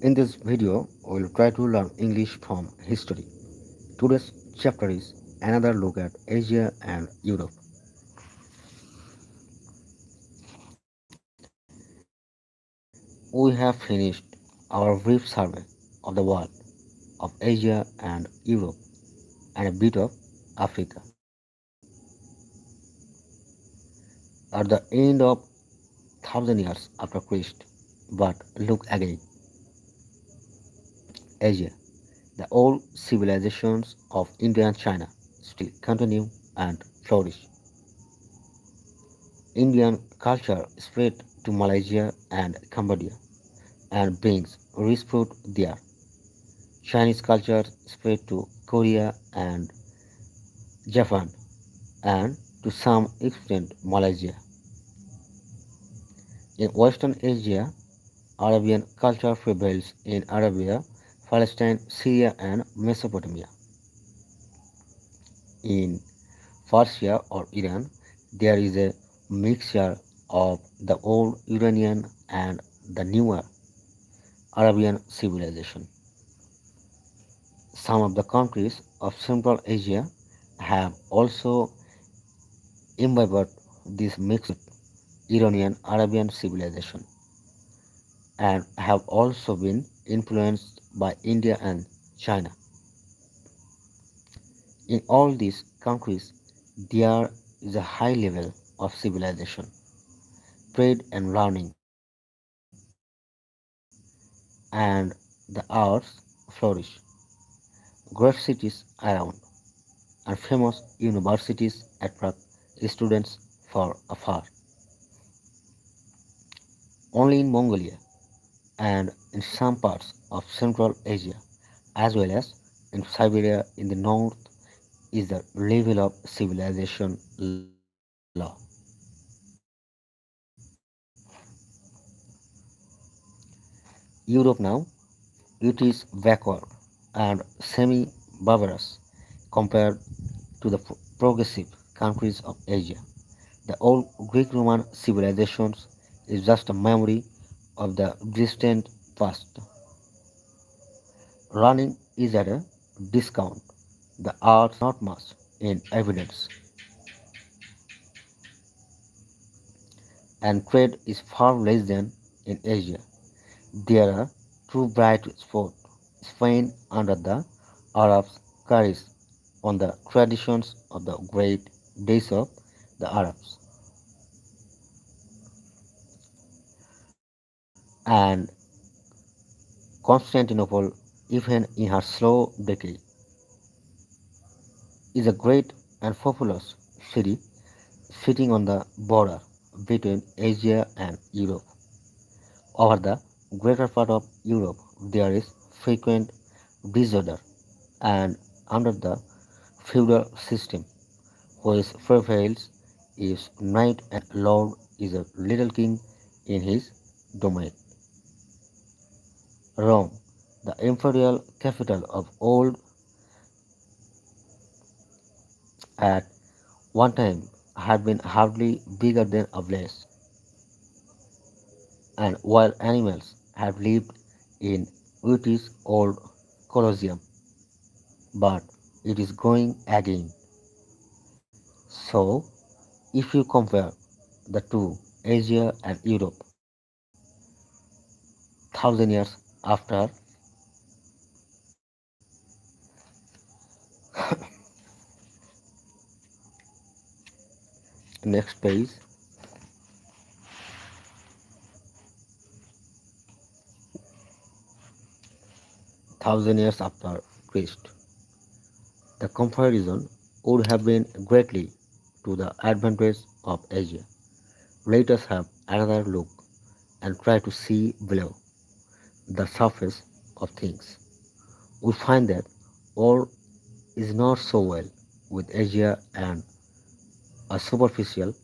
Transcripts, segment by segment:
In this video, we'll try to learn English from history. Today's chapter is another look at Asia and Europe. We have finished our brief survey of the world, of Asia and Europe, and a bit of Africa. At the end of thousand years after Christ, but look again, Asia, the old civilizations of India and China still continue and flourish. Indian culture spread to Malaysia and Cambodia and brings rich food there. Chinese culture spread to Korea and Japan and to some extent Malaysia. In Western Asia, Arabian culture prevails in Arabia, Palestine, Syria, and Mesopotamia. In Persia or Iran, there is a mixture of the old Iranian and the newer Arabian civilization. Some of the countries of Central Asia have also imbibed this mixed Iranian Arabian civilization and have also been influenced by India and China. In all these countries, there is a high level of civilization, trade and learning, and the arts flourish. Great cities around and famous universities attract students from afar. Only in Mongolia and in some parts of Central Asia, as well as in Siberia in the north, is the level of civilization low. Europe now, it is backward and semi-barbarous compared to the progressive countries of Asia. The old Greek-Roman civilizations is just a memory of the distant past. Running is at a discount. The arts not much in evidence, and trade is far less than in Asia. There are two bright spots. Spain under the Arabs carries on the traditions of the great days of the Arabs, and Constantinople, even in her slow decay, is a great and populous city sitting on the border between Asia and Europe. Over the greater part of Europe, there is frequent disorder, and under the feudal system, which prevails, is knight and lord is a little king in his domain. Rome, the imperial capital of old, at one time had been hardly bigger than a village, and wild animals have lived in its old Colosseum, but it is going again. So, if you compare the two, Asia and Europe, thousand years after, next page, thousand years after Christ, the comparison would have been greatly to the advantage of Asia. Let us have another look and try to see below the surface of things. We find that all is not so well with Asia and a superficial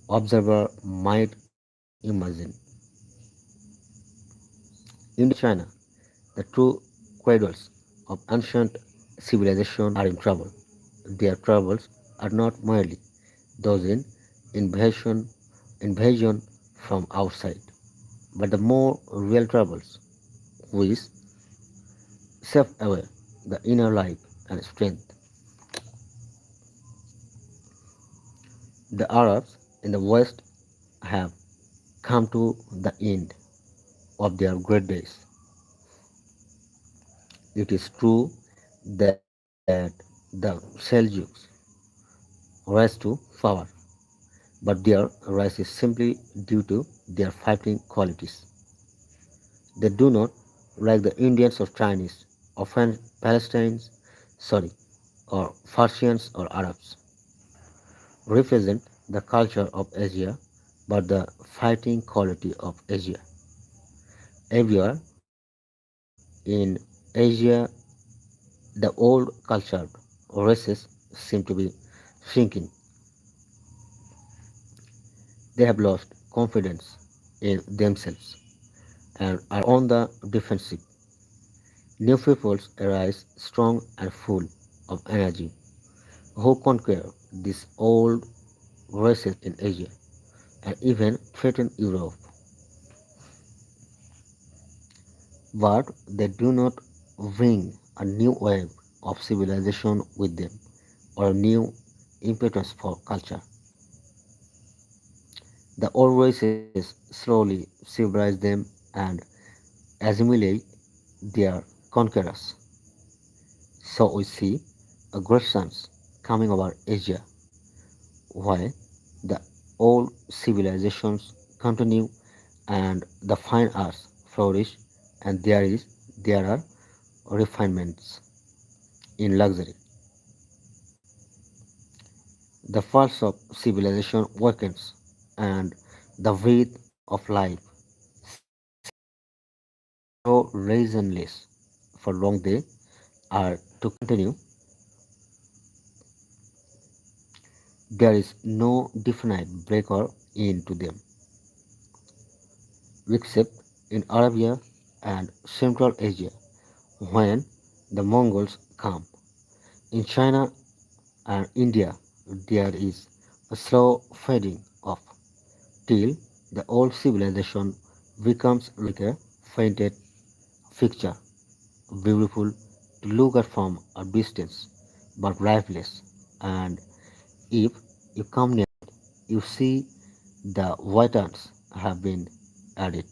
observer might imagine. In China, the true cradles of ancient civilization are in trouble. Their troubles are not merely those in invasion from outside, but the more real troubles. which swept away the inner life and strength. The Arabs in the West have come to the end of their great days. It is true that the Seljuks rise to power, but their rise is simply due to their fighting qualities. They do not, like the Indians or Chinese, or Palestinians, sorry, or Persians or Arabs, represent the culture of Asia, but the fighting quality of Asia. Everywhere in Asia, the old cultured races seem to be shrinking. They have lost confidence in themselves and are on the defensive. New peoples arise strong and full of energy who conquer these old races in Asia and even threaten Europe. But they do not bring a new wave of civilization with them or a new impetus for culture. The old races slowly civilize them and assimilate their conquerors. So we see aggressions coming over Asia, while the old civilizations continue and the fine arts flourish, and there are refinements in luxury. The pulse of civilization wakens, and the breath of life so reasonless for long they are to continue. There is no definite breaker into them, except in Arabia and Central Asia when the Mongols come. In China and India, there is a slow fading off till the old civilization becomes like a fainted picture, beautiful to look at from a distance, but lifeless. And if you come near, you see the white ants have been added.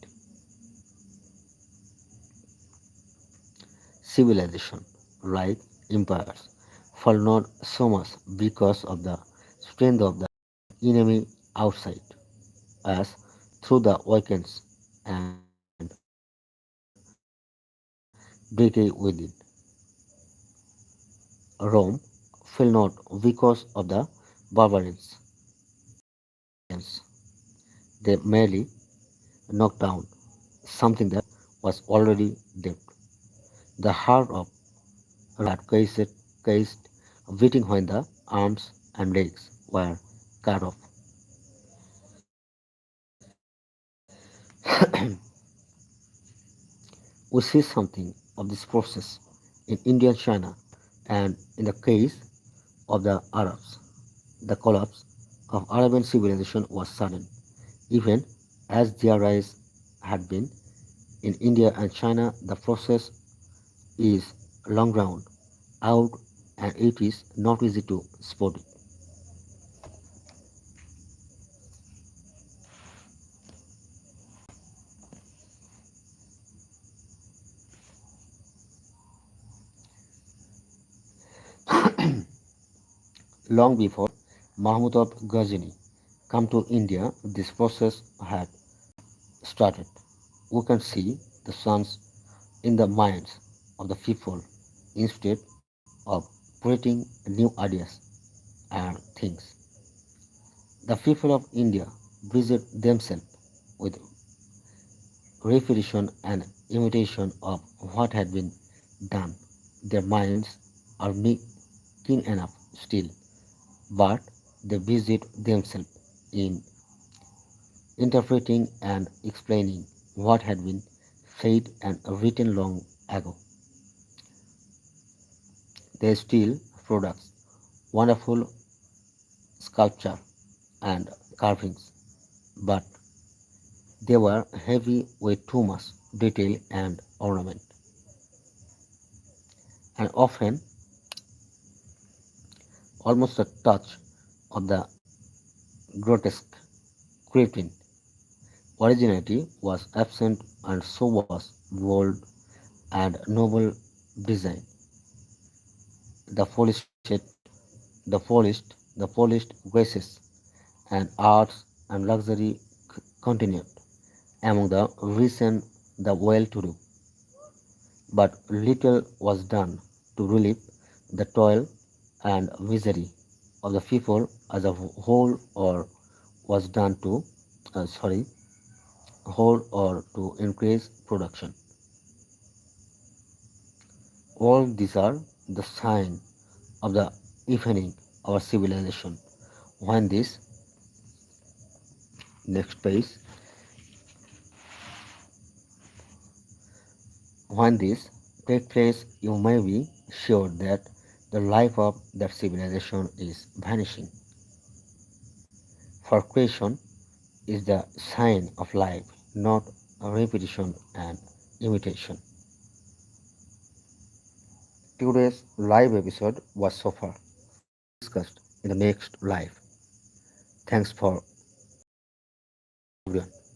Civilization, like empires, fall not so much because of the strength of the enemy outside as through the weekends and decay within. Rome fell not because of the barbarians. They merely knocked down something that was already dead. The heart of rat cased beating when the arms and legs were cut off. We see something of this process in Indian China and in the case of the Arabs. The collapse of Arabian civilization was sudden, even as their rise had been. In India and China, the process is long drawn out and it is not easy to spot it. Long before Mahmud of Ghazni come to India, this process had started. We can see the suns in the minds of the people instead of creating new ideas and things. The people of India busied themselves with repetition and imitation of what had been done. Their minds are keen enough still, but they busied themselves in interpreting and explaining what had been said and written long ago. They still produce wonderful sculpture and carvings, but they were heavy with too much detail, and ornament. And often, almost a touch of the grotesque crept in. Originality was absent, and so was bold and noble design. The polished, the polished graces and arts and luxury continued among the recent, the well-to-do, but little was done to relieve the toil and misery of the people as a whole, or was done to, sorry, whole or to increase production. All these are the sign of the evening of our civilization. When this next page, when this take place, you may be sure that the life of that civilization is vanishing. For creation is the sign of life, not a repetition and imitation. Today's live episode was so far. Discussed in the next live. Thanks for everyone.